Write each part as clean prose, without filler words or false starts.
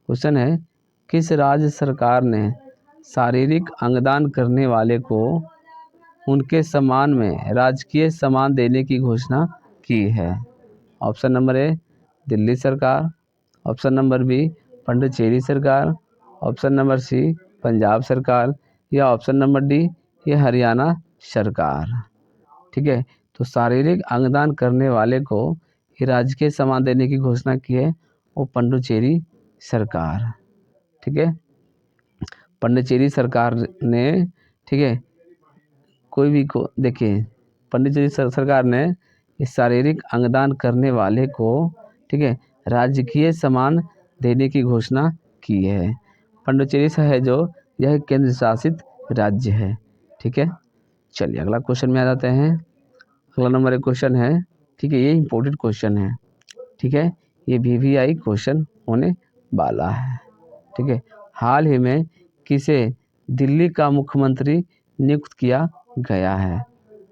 Question है, किस राज्य सरकार ने शारीरिक अंगदान करने वाले को उनके सम्मान में राजकीय सम्मान देने की घोषणा की है? ऑप्शन नंबर ए दिल्ली सरकार, ऑप्शन नंबर बी पुडुचेरी सरकार, ऑप्शन नंबर सी पंजाब सरकार या ऑप्शन नंबर डी ये हरियाणा सरकार। ठीक है, तो शारीरिक अंगदान करने वाले को ये राजकीय सम्मान देने की घोषणा की है वो पुडुचेरी सरकार। ठीक है, पुडुचेरी सरकार ने, ठीक है, कोई भी को देखिए पुडुचेरी सरकार ने इस शारीरिक अंगदान करने वाले को, ठीक है, राजकीय सम्मान देने की घोषणा की है। पुडुचेरी है जो यह केंद्र शासित राज्य है। ठीक है, चलिए अगला क्वेश्चन में आ जाते हैं। अगला नंबर एक क्वेश्चन है, ठीक है, ये इंपॉर्टेंट क्वेश्चन है। ठीक है, ये VVI क्वेश्चन होने वाला है। ठीक है, हाल ही में किसे दिल्ली का मुख्यमंत्री नियुक्त किया गया है?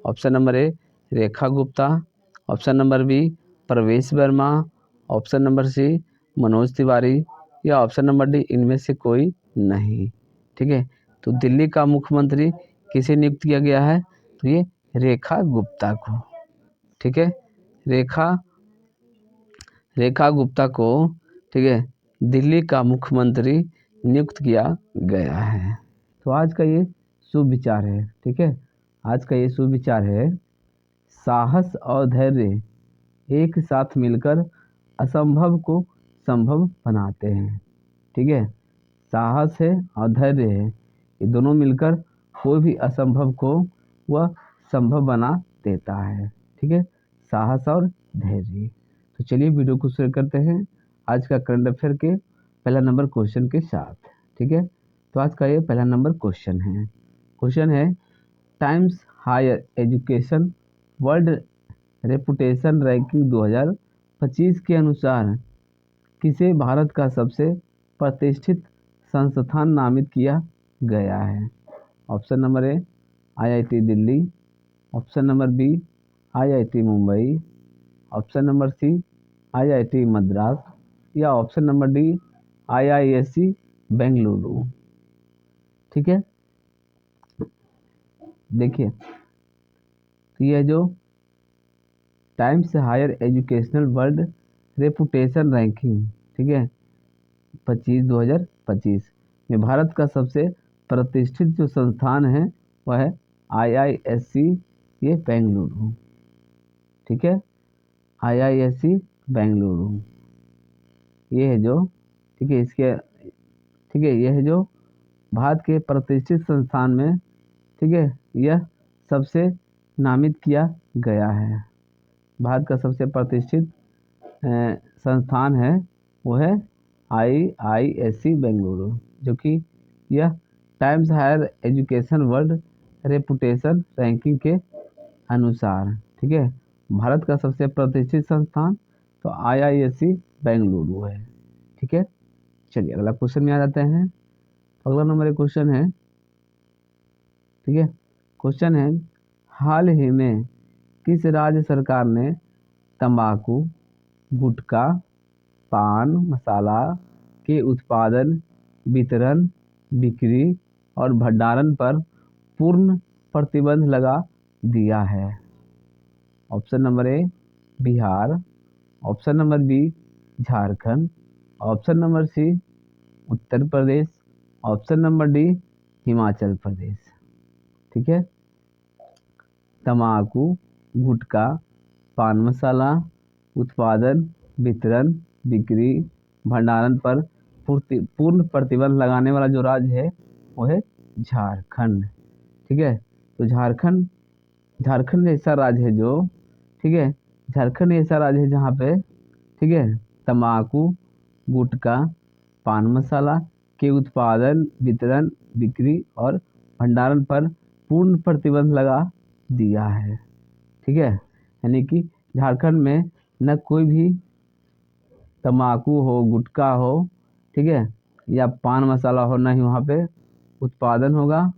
Option number A Rekha Gupta, option number B Pravesh Verma, option number C Manoj Tiwari या ऑप्शन नंबर डी इनमें से कोई नहीं। ठीक है, तो दिल्ली का मुख्यमंत्री किसे नियुक्त किया गया है? तो ये रेखा गुप्ता को। ठीक है, रेखा गुप्ता को, ठीक है, दिल्ली का मुख्यमंत्री नियुक्त किया गया है। तो आज का ये शुभ विचार है। ठीक है, आज का ये शुभ विचार है, साहस और धैर्य एक साथ मिलकर असंभव को संभव बनाते हैं। ठीक है, साहस है और धैर्य है, ये दोनों मिलकर कोई भी असंभव को वह संभव बना देता है। ठीक है, साहस और धैर्य। तो चलिए वीडियो को शुरू करते हैं आज का करंट अफेयर के पहला नंबर क्वेश्चन के साथ। ठीक है, तो आज का ये पहला नंबर क्वेश्चन है। क्वेश्चन है, Times Higher Education World Reputation Ranking 2025 के अनुसार किसे भारत का सबसे प्रतिष्ठित संस्थान नामित किया गया है? Option number A IIT Delhi, option number B IIT Mumbai, option number C IIT Madras या option number D IISc Bengaluru. ठीक है, देखिए तो ये जो Times Higher Educational World Reputation Ranking, ठीक है, 2025 में भारत का सबसे प्रतिष्ठित जो संस्थान है वह है IISc ये बेंगलुरु। ठीक है, IISc बेंगलुरु ये है जो, ठीक है, ठीक है, यह है जो भारत के प्रतिष्ठित संस्थान में, ठीक है, यह सबसे नामित किया गया है। भारत का सबसे प्रतिष्ठित संस्थान है वो है IISc बेंगलुरु, जो कि यह Times Higher Education World Reputation Ranking के अनुसार, ठीक है, भारत का सबसे प्रतिष्ठित संस्थान तो IISc बेंगलुरु है। ठीक है, चलिए अगला क्वेश्चन में आ जाते हैं। अगला नंबर एक क्वेश्चन है, ठीक है, क्वेश्चन है, हाल ही में किस राज्य सरकार ने तंबाकू, गुटखा, पान मसाला के उत्पादन, वितरण, बिक्री और भंडारण पर पूर्ण प्रतिबंध लगा दिया है? Option number A Bihar, option number B Jharkhand, option number C Uttar Pradesh, option number D Himachal Pradesh. ठीक है, तंबाकू, गुटखा, पान मसाला उत्पादन, वितरण, बिक्री, भंडारण पर पूर्ण प्रतिबंध लगाने वाला जो राज्य है वो है झारखंड। ठीक है, तो झारखंड ऐसा राज्य है जो, ठीक है, झारखंड ऐसा राज्य है जहाँ पे, ठीक है, तंबाकू, गुटखा, पान मसाला के उत्पादन, वितरण, बिक्री और भंडारण पर पूर्ण प्रतिबंध लगा दिया है। ठीक है, यानी कि झारखंड में न कोई भी तंबाकू हो, गुटखा हो, ठीक है, या पान मसाला हो, ना ही वहाँ पे उत्पादन होगा,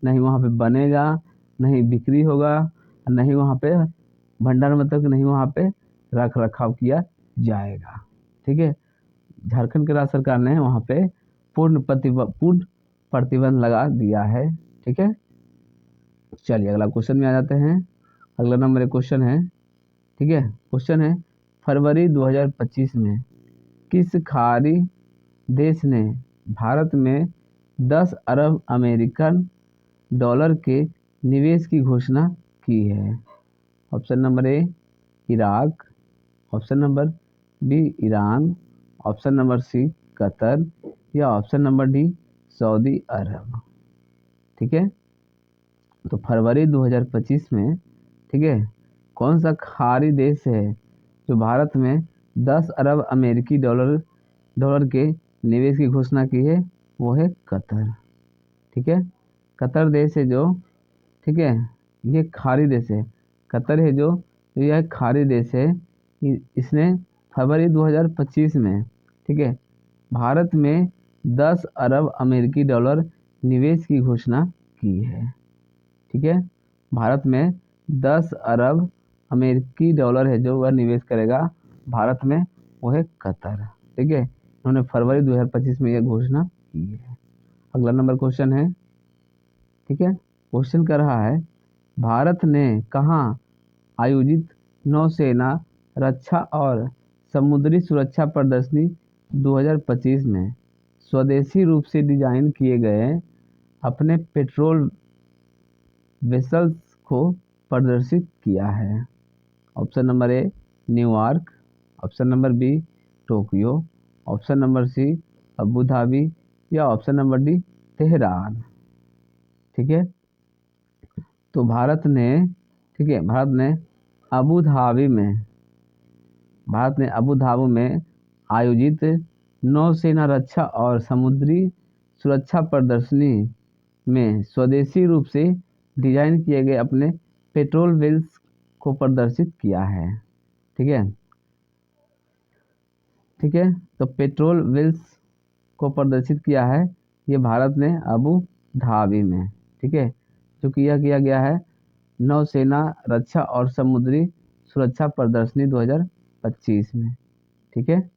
नहीं वहाँ पे बनेगा, नहीं बिक्री होगा, नहीं वहाँ पे भंडारण, मतलब नहीं वहाँ पे रख रखाव किया जाएगा। ठीक है, झारखंड की राज्य सरकार ने वहाँ पे पूर्ण प्रतिबंध लगा दिया है। ठीक है, चलिए अगला क्वेश्चन में आ जाते हैं। अगला नंबर एक क्वेश्चन है। ठीक है, क्वेश्चन है फरवरी 2025 में किस खाड़ी देश ने भारत में 10 अरब अमेरिकन डॉलर के निवेश की घोषणा की है? Option number A Iraq, option number B Iran, option number C Qatar या option number D Saudi Arab. ठीक है, तो फरवरी 2025 में, ठीक है, कौन सा खाड़ी देश है जो भारत में 10 अरब अमेरिकी डॉलर के निवेश की घोषणा की है? वो है कतर। ठीक है, कतर देश है जो, ठीक है, ये खाड़ी देश है। कतर है जो यह खाड़ी देश है। इसने फरवरी 2025 में, ठीक है, भारत में 10 अरब अमेरिकी डॉलर निवेश की घोषणा की है। ठीक है, भारत में 10 अरब अमेरिकी डॉलर है जो वह निवेश करेगा भारत में, वो है कतर। ठीक है, उन्होंने फरवरी 2025 में यह घोषणा की है। अगला नंबर क्वेश्चन है। ठीक है, क्वेश्चन कर रहा है भारत ने कहाँ आयोजित नौसेना रक्षा और समुद्री सुरक्षा प्रदर्शनी 2025 में स्वदेशी रूप से डिजाइन किए गए अपने पेट्रोल वेसल्स को प्रदर्शित किया है? Option number A New York, option number B Tokyo, option number C Abu Dhabi या ऑप्शन नंबर डी तेहरान। ठीक है, तो भारत ने, ठीक है, भारत ने अबू धाबी में आयोजित नौसेना रक्षा और समुद्री सुरक्षा प्रदर्शनी में स्वदेशी रूप से डिजाइन किए गए अपने पेट्रोल वेल्स को प्रदर्शित किया है। ठीक है, ठीक है, तो पेट्रोल वेल्स को प्रदर्शित किया है ये भारत ने अबू धाबी में। ठीक है, जो किया गया है नौसेना रक्षा और समुद्री सुरक्षा प्रदर्शनी 2025 में। ठीक है,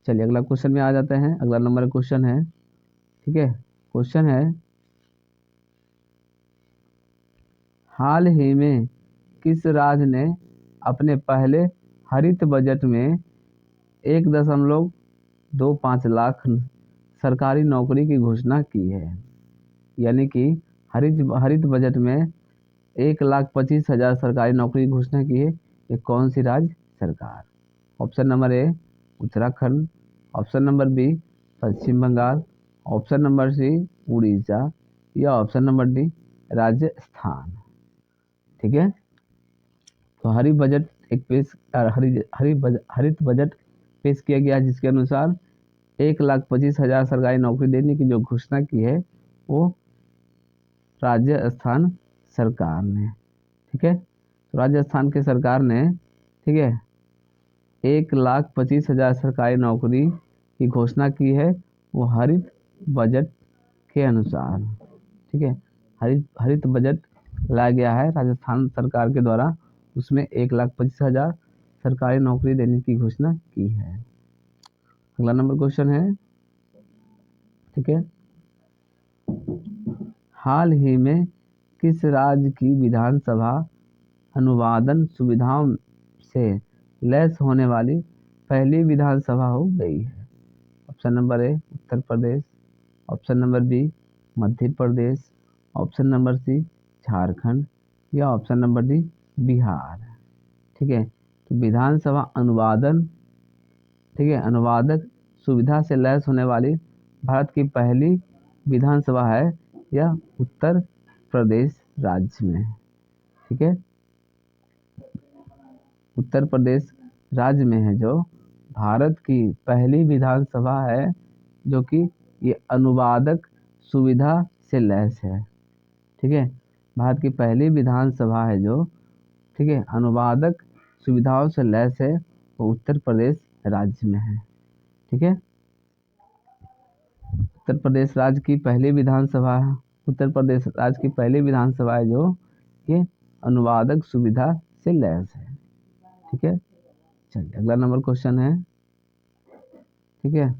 चलिए अगला क्वेश्चन में आ जाते हैं। अगला नंबर क्वेश्चन है। ठीक है, क्वेश्चन है हाल ही में किस राज्य ने अपने पहले हरित बजट में 1.25 लाख सरकारी नौकरी की घोषणा की है? यानी कि हरित बजट में 1,25,000 सरकारी नौकरी की घोषणा की है। ये कौन सी राज्य सरकार? Option number A Uttarakhand, option number B Paschim Bangal, option number C Orissa या ऑप्शन नंबर डी राजस्थान। ठीक है, तो हरित बजट हरित बजट पेश किया गया जिसके अनुसार 1,25,000 सरकारी नौकरी देने की जो घोषणा की है वो राजस्थान सरकार ने। ठीक है, तो राजस्थान के सरकार ने, ठीक है, 1,25,000 सरकारी नौकरी की घोषणा की है वो हरित बजट के अनुसार। ठीक है, हरित बजट लाया गया है राजस्थान सरकार के द्वारा, उसमें 1,25,000 सरकारी नौकरी देने की घोषणा की है। अगला नंबर क्वेश्चन है। ठीक है, हाल ही में किस राज्य की विधानसभा अनुवादन सुविधाओं से लैस होने वाली पहली विधानसभा हो गई है? Option number A Uttar Pradesh, option number B Madhya Pradesh, option number C Jharkhand या ऑप्शन नंबर डी बिहार। ठीक है, तो विधानसभा अनुवादन, ठीक है, अनुवादक सुविधा से लैस होने वाली भारत की पहली विधानसभा है यह उत्तर प्रदेश राज्य में। ठीक है, उत्तर प्रदेश राज्य में है जो भारत की पहली विधानसभा है जो कि ये अनुवादक सुविधा से लैस है। ठीक है, भारत की पहली विधानसभा है जो, ठीक है, अनुवादक सुविधाओं से लैस है, वो उत्तर प्रदेश राज्य में है। ठीक है, उत्तर प्रदेश राज्य की पहली विधानसभा है, उत्तर प्रदेश राज्य की पहली विधानसभा है जो ये अनुवादक सुविधा से लैस है। ठीक है। चलिए अगला नंबर क्वेश्चन है, ठीक है,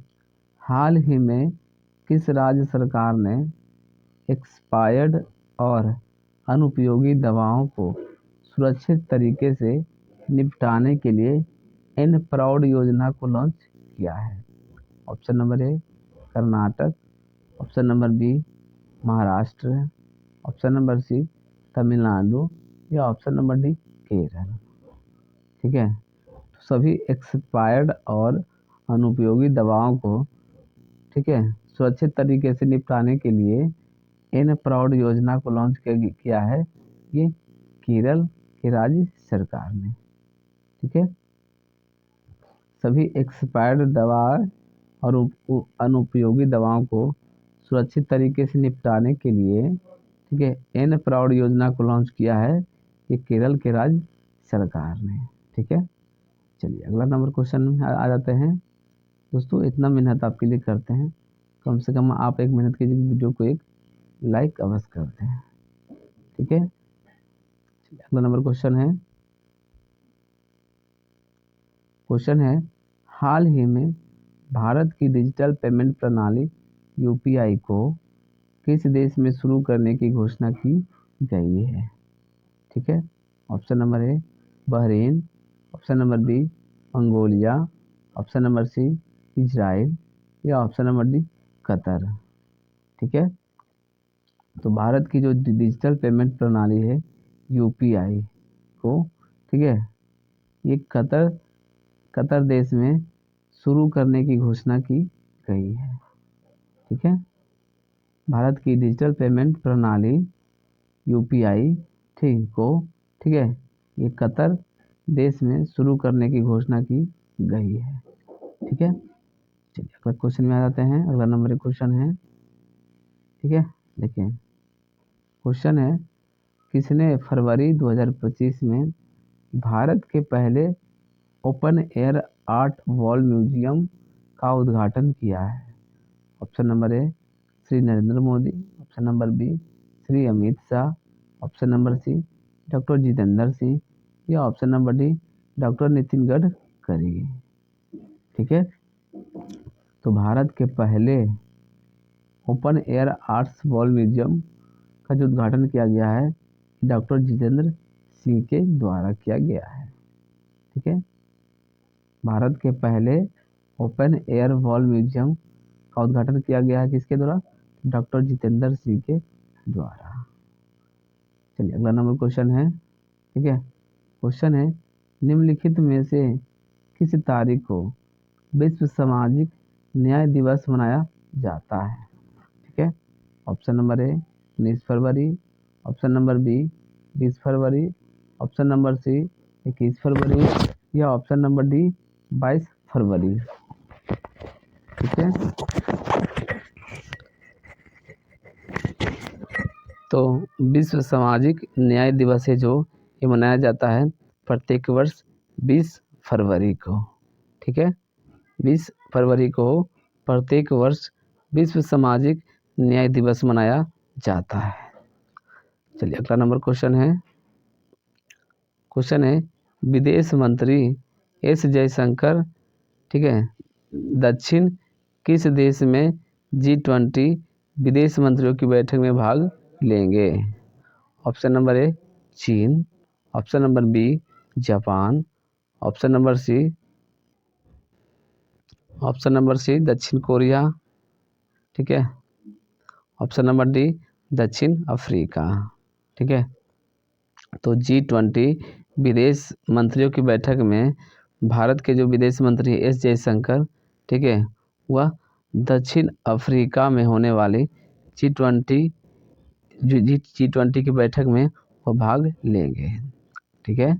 हाल ही में किस राज्य सरकार ने एक्सपायर्ड और अनुपयोगी दवाओं को सुरक्षित तरीके से निपटाने के लिए एन प्राउड योजना को लॉन्च किया है? Option number A Karnataka, option number B Maharashtra, option number C Tamil Nadu, या ऑप्शन नंबर डी केरल। ठीक है, तो सभी एक्सपायर्ड और अनुपयोगी दवाओं को, ठीक है, सुरक्षित तरीके से निपटाने के लिए एन प्राउड योजना को लॉन्च किया है ये केरल के राज्य सरकार ने। ठीक है, सभी एक्सपायर्ड दवा और अनुपयोगी दवाओं को सुरक्षित तरीके से निपटाने के लिए, ठीक है, एन प्राउड योजना को लॉन्च किया है ये केरल के राज्य सरकार ने। ठीक है, चलिए अगला नंबर क्वेश्चन में आ जाते हैं। दोस्तों इतना मेहनत आपके लिए करते हैं, कम से कम आप 1 मिनट की वीडियो को एक लाइक अवश्य करते हैं। ठीक है, अगला नंबर क्वेश्चन है हाल ही में भारत की डिजिटल पेमेंट प्रणाली यूपीआई को किस देश में शुरू करने की घोषणा की गई है? ठीक है, option number A Bahrain, option number B Mongolia, option number C Israel, या ऑप्शन नंबर डी कतर। ठीक है, तो भारत की जो डिजिटल पेमेंट प्रणाली है यूपीआई को, ठीक है, ये कतर देश में शुरू करने की घोषणा की गई है। ठीक है, भारत की डिजिटल पेमेंट प्रणाली यूपीआई ठीक है, ये कतर देश में शुरू करने की घोषणा की गई है। ठीक है, चलिए अगला क्वेश्चन में आ जाते हैं। अगला नंबर क्वेश्चन है, ठीक है, देखिए क्वेश्चन है किसने फरवरी 2025 में भारत के पहले open air art wall museum का उद्घाटन किया है? Option number A Shri Narendra Modi, option number B Shri Amit Shah, option number C doctor Jitendra Singh, या option number D doctor Nitin Gadkari. ठीक है, तो भारत के पहले open air arts wall museum का जो उद्घाटन किया गया है डॉक्टर जितेंद्र सिंह के द्वारा किया गया है। ठीक है, भारत के पहले ओपन एयर वॉल म्यूजियम का उद्घाटन किया गया है किसके द्वारा? डॉक्टर जितेंद्र सिंह के द्वारा। चलिए अगला नंबर क्वेश्चन है, ठीक है, क्वेश्चन है निम्नलिखित में से किस तारीख को विश्व सामाजिक न्याय दिवस मनाया जाता है? ठीक है, ऑप्शन नंबर ए 19 फरवरी, ऑप्शन नंबर बी 20 फरवरी, ऑप्शन नंबर सी 21 फरवरी, या ऑप्शन नंबर डी 22 फरवरी। ठीक है, तो विश्व सामाजिक न्याय दिवस है जो ये मनाया जाता है प्रत्येक वर्ष 20 फरवरी को। ठीक है, 20 फरवरी को प्रत्येक वर्ष विश्व सामाजिक न्याय दिवस मनाया जाता है। चलिए अगला नंबर क्वेश्चन है विदेश मंत्री एस जयशंकर, ठीक है, दक्षिण किस देश में G20 विदेश मंत्रियों की बैठक में भाग लेंगे? ऑप्शन नंबर ए चीन, option number B Japan, option number C दक्षिण कोरिया, ठीक है, ऑप्शन नंबर डी दक्षिण अफ्रीका। ठीक है, तो G20 विदेश मंत्रियों की बैठक में भारत के जो विदेश मंत्री एस जयशंकर, ठीक है, वह दक्षिण अफ्रीका में होने वाली G20 की बैठक में वो भाग लेंगे। ठीक है,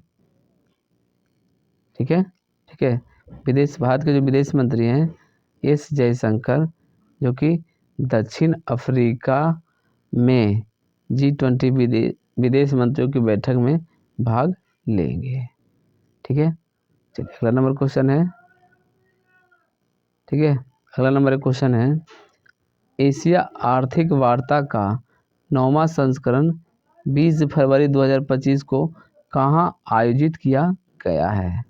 ठीक है, ठीक है, भारत के जो विदेश मंत्री हैं एस जयशंकर, जो कि दक्षिण अफ्रीका में G20 विदेश मंत्रियों की बैठक में भाग लेंगे। ठीक है, चलिए अगला नंबर क्वेश्चन है, ठीक है, अगला नंबर क्वेश्चन है एशिया आर्थिक वार्ता का 9वां संस्करण 20 फरवरी 2025 को कहाँ आयोजित किया गया है?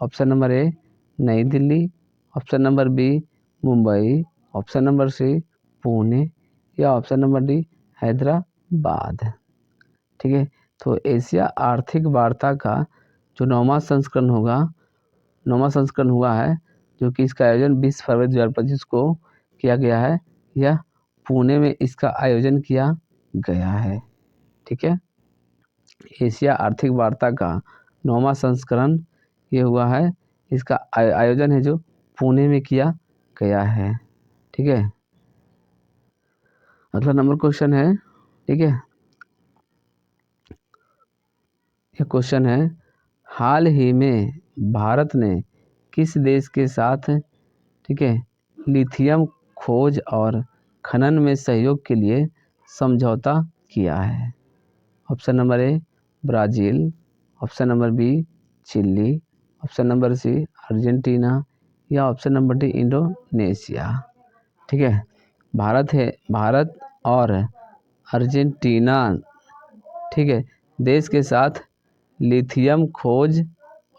Option number A Nai Delhi, option number B Mumbai, option number C Pune या ऑप्शन नंबर डी हैदराबाद। ठीक है, तो एशिया आर्थिक वार्ता का जो 9वां संस्करण हुआ है, जो कि इसका आयोजन 20 फरवरी 2025 को किया गया है। यह पुणे में इसका आयोजन किया गया है। ठीक है, एशिया आर्थिक वार्ता का 9वां संस्करण ये हुआ है, इसका आयोजन है जो पुणे में किया गया है। ठीक है, अगला नंबर क्वेश्चन है। ठीक है, ये क्वेश्चन है, हाल ही में भारत ने किस देश के साथ, ठीक है, लिथियम खोज और खनन में सहयोग के लिए समझौता किया है? Option number A Brazil, option number B Chile, option number C Argentina या ऑप्शन नंबर डी इंडोनेशिया। ठीक है, भारत और अर्जेंटीना, ठीक है, देश के साथ लिथियम खोज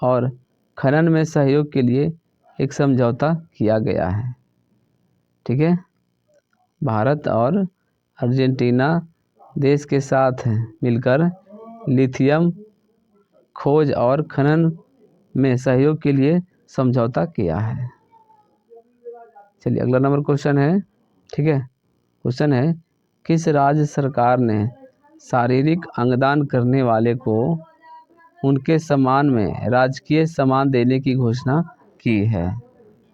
और खनन में सहयोग के लिए एक समझौता किया गया है। ठीक है, भारत और अर्जेंटीना देश के साथ मिलकर लिथियम खोज और खनन में सहयोग के लिए समझौता किया है। चलिए अगला नंबर क्वेश्चन है। ठीक है, क्वेश्चन है, किस राज्य सरकार ने शारीरिक अंगदान करने वाले को उनके सम्मान में राजकीय सम्मान देने की घोषणा की है?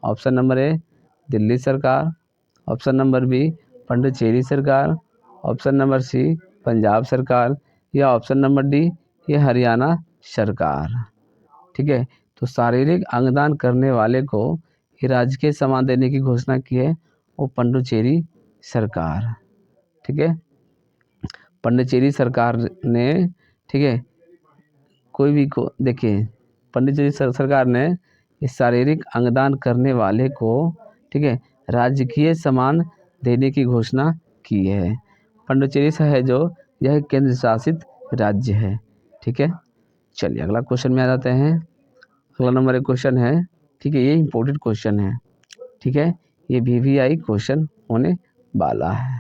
ऑप्शन नंबर ए दिल्ली सरकार, ऑप्शन नंबर बी पुडुचेरी सरकार, ऑप्शन नंबर सी पंजाब सरकार या ऑप्शन नंबर डी ये हरियाणा सरकार। ठीक है, तो शारीरिक अंगदान करने वाले को ये राजकीय सम्मान देने की घोषणा की है वो पुडुचेरी सरकार। ठीक है, पुडुचेरी सरकार ने, ठीक है, कोई भी को देखिए, पुडुचेरी सरकार ने इस शारीरिक अंगदान करने वाले को, ठीक है, राजकीय सम्मान देने की घोषणा की है। पुडुचेरी है जो यह केंद्र शासित राज्य है। ठीक है, चलिए अगला क्वेश्चन में आ जाते हैं। अगला नंबर एक क्वेश्चन है। ठीक है, ये इम्पोर्टेंट क्वेश्चन है। ठीक है, ये VVI क्वेश्चन होने वाला है।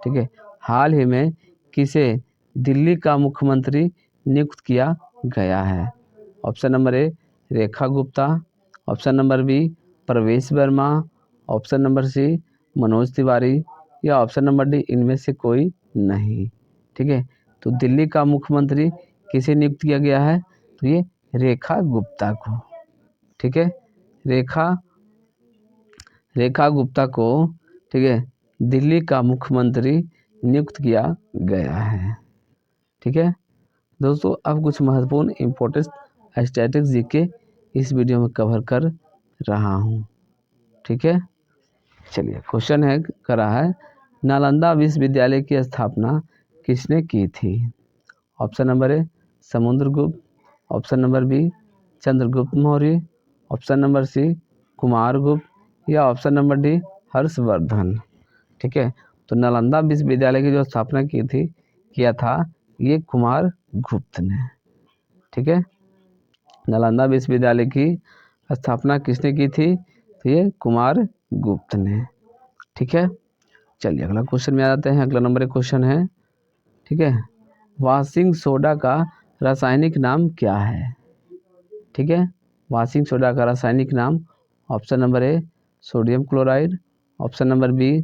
ठीक है, हाल ही में किसे दिल्ली का मुख्यमंत्री नियुक्त किया गया है? Option number A Rekha Gupta, option number B Pravesh Verma, option number C Manoj Tiwari या ऑप्शन नंबर डी इनमें से कोई नहीं। ठीक है, तो दिल्ली का मुख्यमंत्री किसे नियुक्त किया गया है? तो ये रेखा गुप्ता को। ठीक है, रेखा गुप्ता को, ठीक है, दिल्ली का मुख्यमंत्री नियुक्त किया गया है। ठीक है दोस्तों, अब कुछ महत्वपूर्ण इम्पोर्टेंट स्टैटिस्टिक्स जीके इस वीडियो में कवर कर रहा हूँ। ठीक है, चलिए क्वेश्चन है करा है, नालंदा विश्वविद्यालय की स्थापना किसने की थी? Option number A Samudragupta, option number B Chandragupta Maurya, option number C Kumaragupta या ऑप्शन नंबर डी हर्षवर्धन। ठीक है, तो नालंदा विश्वविद्यालय की जो स्थापना किया था ये कुमारगुप्त ने। ठीक है, नालंदा विश्वविद्यालय की स्थापना किसने की थी? तो ये कुमारगुप्त ने। ठीक है, चलिए अगला क्वेश्चन में आ जाते हैं। अगला नंबर एक क्वेश्चन है। ठीक है, वॉशिंग सोडा का रासायनिक नाम क्या है? ठीक है, वॉशिंग सोडा का रासायनिक नाम, option number A sodium chloride, option number B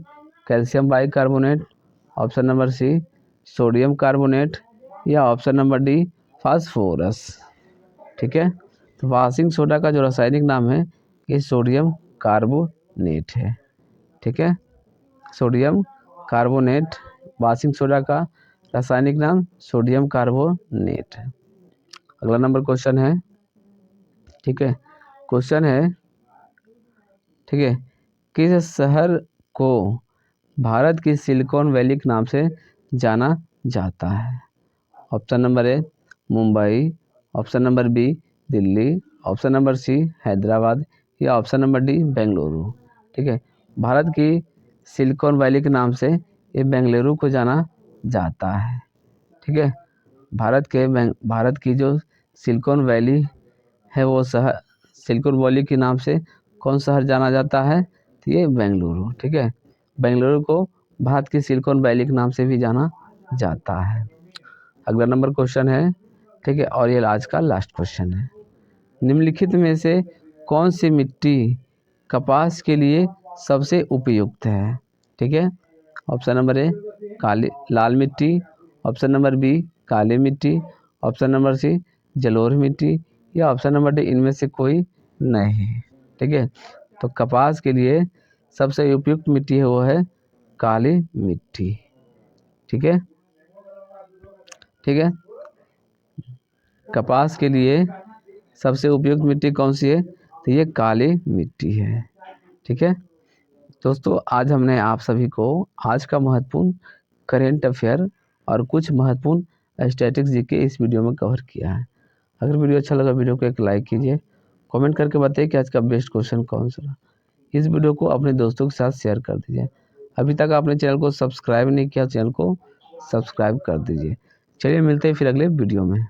calcium bicarbonate, option number C sodium carbonate या ऑप्शन नंबर डी फास्फोरस। ठीक है, तो वॉशिंग सोडा का जो रासायनिक नाम है ये सोडियम कार्बोनेट है। ठीक है, सोडियम कार्बोनेट, वॉशिंग सोडा का रासायनिक नाम सोडियम कार्बोनेट है। अगला नंबर क्वेश्चन है। ठीक है, क्वेश्चन है, ठीक है, किस शहर को भारत की सिलिकॉन वैली के नाम से जाना जाता है? Option number A Mumbai, option number B Delhi, option number C Hyderabad या ऑप्शन नंबर डी बेंगलुरु। ठीक है, भारत की सिलिकॉन वैली के नाम से ये बेंगलुरु को जाना जाता है। ठीक है, भारत की जो सिलिकॉन वैली है वो शहर सिलिकॉन वैली के नाम से कौन शहर जाना जाता है? तो ये बेंगलुरु। ठीक है, बेंगलुरु को भारत की सिलिकॉन वैली के नाम से भी जाना जाता है। अगला नंबर क्वेश्चन है, ठीक है, और ये आज का लास्ट क्वेश्चन है। निम्नलिखित में से कौन सी मिट्टी कपास के लिए सबसे उपयुक्त है? ठीक है, ऑप्शन नंबर ए काली लाल मिट्टी, ऑप्शन नंबर बी काली मिट्टी, ऑप्शन नंबर सी जलोढ़ मिट्टी, या ऑप्शन नंबर डी इनमें से कोई नहीं। ठीक है, तो कपास के लिए सबसे उपयुक्त मिट्टी है वो है काली मिट्टी। ठीक है, ठीक है, कपास के लिए सबसे उपयुक्त मिट्टी कौन सी है? तो ये काली मिट्टी है। ठीक है दोस्तों, आज हमने आप सभी को आज का महत्वपूर्ण करेंट अफेयर और कुछ महत्वपूर्ण स्टैटिक्स जीके इस वीडियो में कवर किया है। अगर वीडियो अच्छा लगा वीडियो को एक लाइक कीजिए, कमेंट करके बताइए कि आज का बेस्ट क्वेश्चन कौन सा रहा। इस वीडियो को अपने दोस्तों के साथ शेयर कर दीजिए। अभी तक आपने चैनल को सब्सक्राइब नहीं किया, चैनल को सब्सक्राइब कर दीजिए। चलिए मिलते हैं फिर अगले वीडियो में।